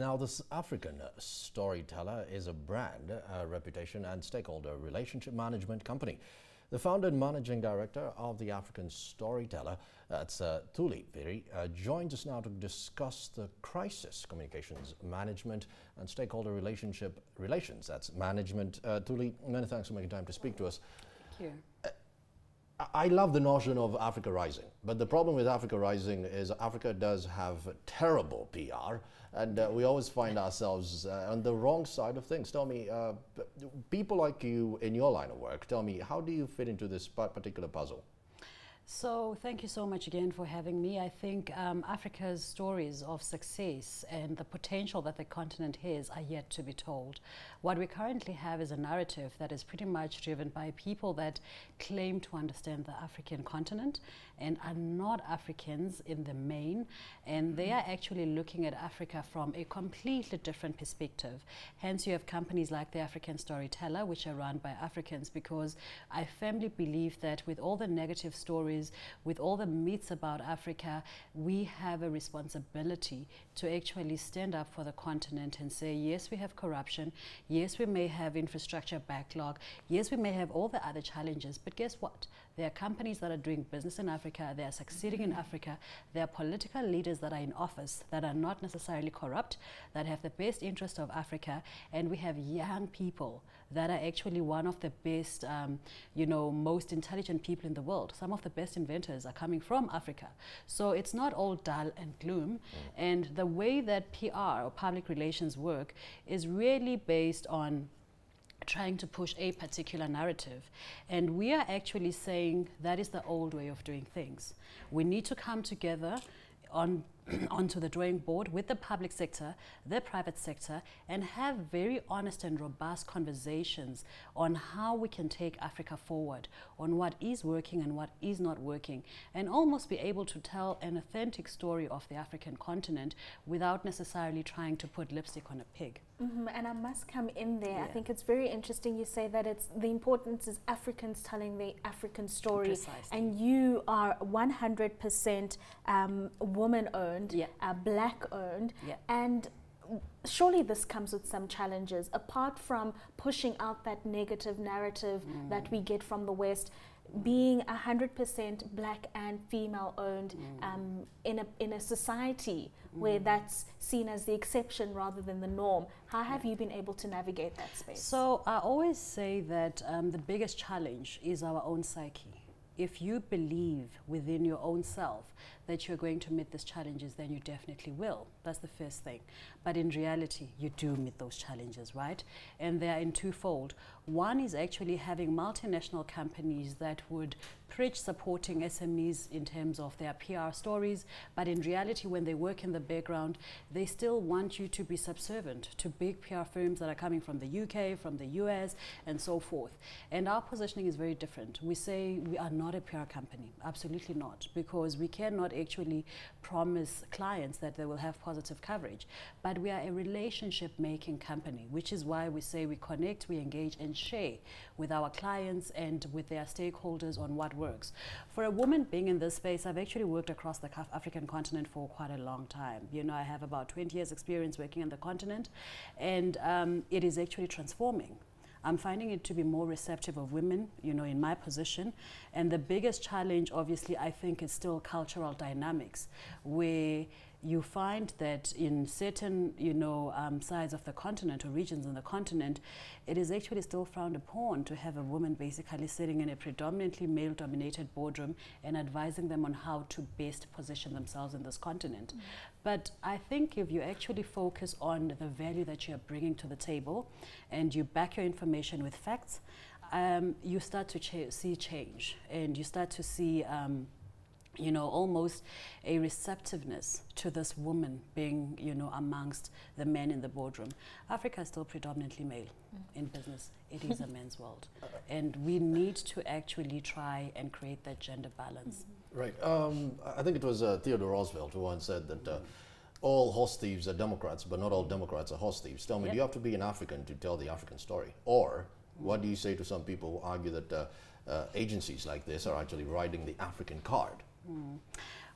Now, this African storyteller is a brand, a reputation and stakeholder relationship management company. The founder and managing director of the African storyteller, that's Thuli Phiri, joins us now to discuss the crisis communications management and stakeholder relations. That's management. Thuli, many thanks for making time to speak to us. Thank you. I love the notion of Africa Rising, but the problem with Africa Rising is Africa does have terrible PR, and we always find ourselves on the wrong side of things. Tell me, people like you in your line of work, tell me, how do you fit into this particular puzzle? So thank you so much again for having me. I think Africa's stories of success and the potential that the continent has are yet to be told. What we currently have is a narrative that is pretty much driven by people that claim to understand the African continent and are not Africans in the main, and they are actually looking at Africa from a completely different perspective. Hence you have companies like the African Storyteller, which are run by Africans, because I firmly believe that with all the negative stories, with all the myths about Africa, we have a responsibility to actually stand up for the continent and say, yes, we have corruption, yes, we may have infrastructure backlog, yes, we may have all the other challenges, but guess what? There are companies that are doing business in Africa, they are succeeding in Africa, there are political leaders that are in office that are not necessarily corrupt, that have the best interest of Africa, and we have young people that are actually one of the best, most intelligent people in the world. Some of the best inventors are coming from Africa. So it's not all dull and gloom. And the way that PR or public relations work is really based on trying to push a particular narrative. And we are actually saying that is the old way of doing things. We need to come together onto the drawing board with the public sector, the private sector, and have very honest and robust conversations on how we can take Africa forward, on what is working and what is not working, and almost be able to tell an authentic story of the African continent without necessarily trying to put lipstick on a pig. And I must come in there. Yeah. I think it's very interesting you say that the importance is Africans telling the African story. Precisely. And you are 100% woman-owned, yeah. Black-owned, yeah. and surely this comes with some challenges. Apart from pushing out that negative narrative that we get from the West, being 100% black and female owned in a society where that's seen as the exception rather than the norm, how have you been able to navigate that space? So I always say that the biggest challenge is our own psyche. If you believe within your own self that you're going to meet these challenges, then you definitely will. That's the first thing. But in reality, you do meet those challenges, right? And they are in twofold. One is actually having multinational companies that would preach supporting SMEs in terms of their PR stories, but in reality, when they work in the background, they still want you to be subservient to big PR firms that are coming from the UK, from the US, and so forth. And our positioning is very different. We say we are not a PR company, absolutely not, because we cannot actually promise clients that they will have positive coverage, but we are a relationship making company, which is why we say we connect, we engage and share with our clients and with their stakeholders on what works. For a woman being in this space, I've actually worked across the African continent for quite a long time. You know, I have about 20 years experience working on the continent, and it is actually transforming. I'm finding it to be more receptive of women, you know, in my position. And the biggest challenge, obviously, I think is still cultural dynamics, where you find that in certain, sides of the continent or regions in the continent, it is actually still frowned upon to have a woman basically sitting in a predominantly male-dominated boardroom and advising them on how to best position themselves in this continent. But I think if you actually focus on the value that you're bringing to the table and you back your information with facts, you start to see change, and you start to see almost a receptiveness to this woman being, amongst the men in the boardroom. Africa is still predominantly male in business. It is a men's world. And we need to actually try and create that gender balance. Right. I think it was Theodore Roosevelt who once said that all horse thieves are Democrats, but not all Democrats are horse thieves. Tell me, do you have to be an African to tell the African story? Or what do you say to some people who argue that agencies like this are actually riding the African card?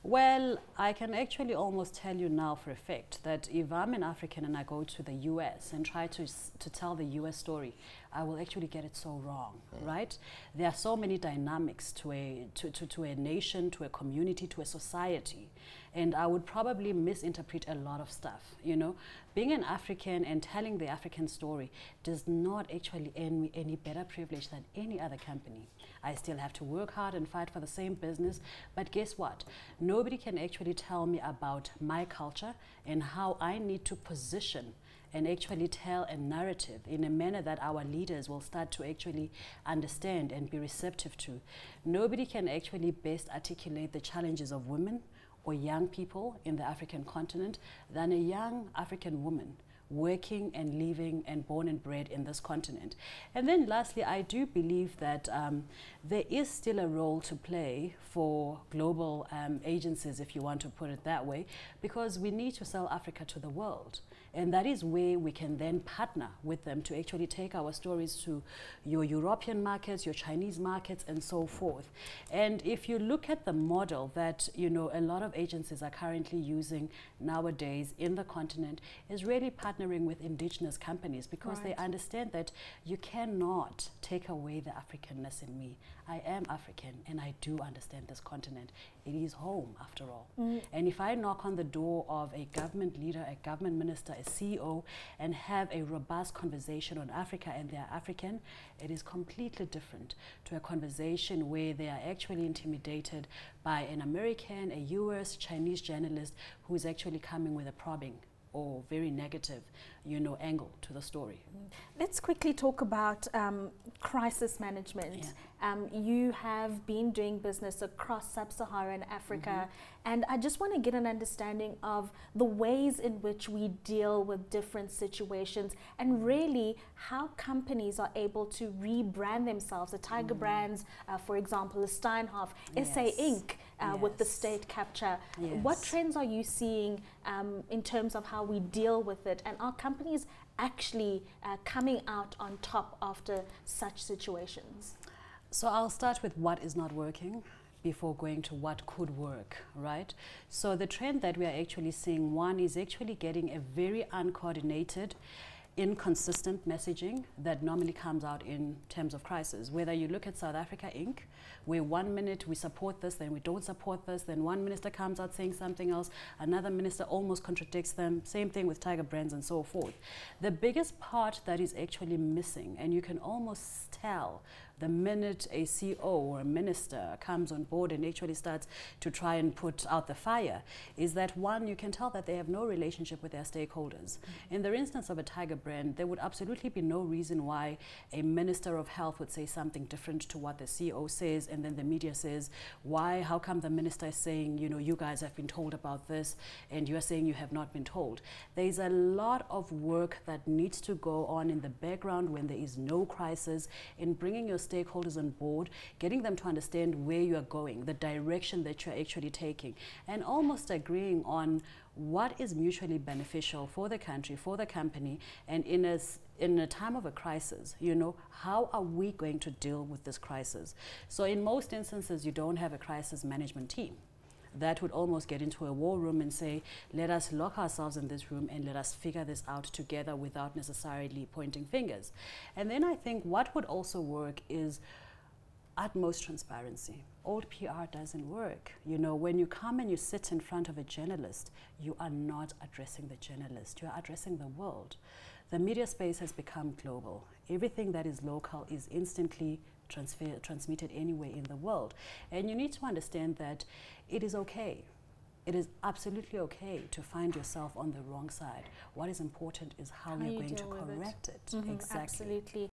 Well, I can actually almost tell you now for a fact that if I'm an African and I go to the US and try to tell the US story, I will actually get it so wrong, right? There are so many dynamics to a nation, to a community, to a society. And I would probably misinterpret a lot of stuff, you know. Being an African and telling the African story does not actually earn me any better privilege than any other company. I still have to work hard and fight for the same business, but guess what? Nobody can actually tell me about my culture and how I need to position and actually tell a narrative in a manner that our leaders will start to actually understand and be receptive to. Nobody can actually best articulate the challenges of women or young people in the African continent than a young African woman working and living and born and bred in this continent. And then lastly, I do believe that there is still a role to play for global agencies, if you want to put it that way, because we need to sell Africa to the world. And that is where we can then partner with them to actually take our stories to your European markets, your Chinese markets, and so forth. And if you look at the model that, you know, a lot of agencies are currently using nowadays in the continent, is really partnering with indigenous companies, because they understand that you cannot take away the Africanness in me. I am African and I do understand this continent. It is home after all. And if I knock on the door of a government leader, a government minister, a CEO, and have a robust conversation on Africa and they are African, it is completely different to a conversation where they are actually intimidated by an American, a US, Chinese journalist who is actually coming with a probing or very negative, you know, angle to the story. Let's quickly talk about crisis management. You have been doing business across sub-Saharan Africa, and I just want to get an understanding of the ways in which we deal with different situations and really how companies are able to rebrand themselves. The Tiger brands, for example, the Steinhoff, SA Inc. With the state capture. What trends are you seeing in terms of how we deal with it, and are companies actually coming out on top after such situations? So I'll start with what is not working before going to what could work, right? So the trend that we are actually seeing, one is actually getting a very uncoordinated, inconsistent messaging that normally comes out in terms of crisis. Whether you look at South Africa Inc., where 1 minute we support this, then we don't support this, then one minister comes out saying something else, another minister almost contradicts them, same thing with Tiger Brands and so forth. The biggest part that is actually missing, and you can almost tell the minute a CEO or a minister comes on board and actually starts to try and put out the fire, is that one, you can tell that they have no relationship with their stakeholders. In the instance of a Tiger brand, there would absolutely be no reason why a minister of health would say something different to what the CEO says, and then the media says, why, how come the minister is saying, you know, you guys have been told about this, and you're saying you have not been told. There's a lot of work that needs to go on in the background when there is no crisis, in bringing your stakeholders on board, getting them to understand where you are going, the direction that you're actually taking, and almost agreeing on what is mutually beneficial for the country, for the company, and in a time of a crisis, you know, how are we going to deal with this crisis? So in most instances, you don't have a crisis management team. That would almost get into a war room and say, let us lock ourselves in this room and let us figure this out together without necessarily pointing fingers. And then I think what would also work is utmost transparency. Old PR doesn't work. You know, when you come and you sit in front of a journalist, you are not addressing the journalist, you are addressing the world. The media space has become global. Everything that is local is instantly transmitted anywhere in the world. And you need to understand that it is okay. It is absolutely okay to find yourself on the wrong side. What is important is how you're going to correct it. Exactly. Absolutely.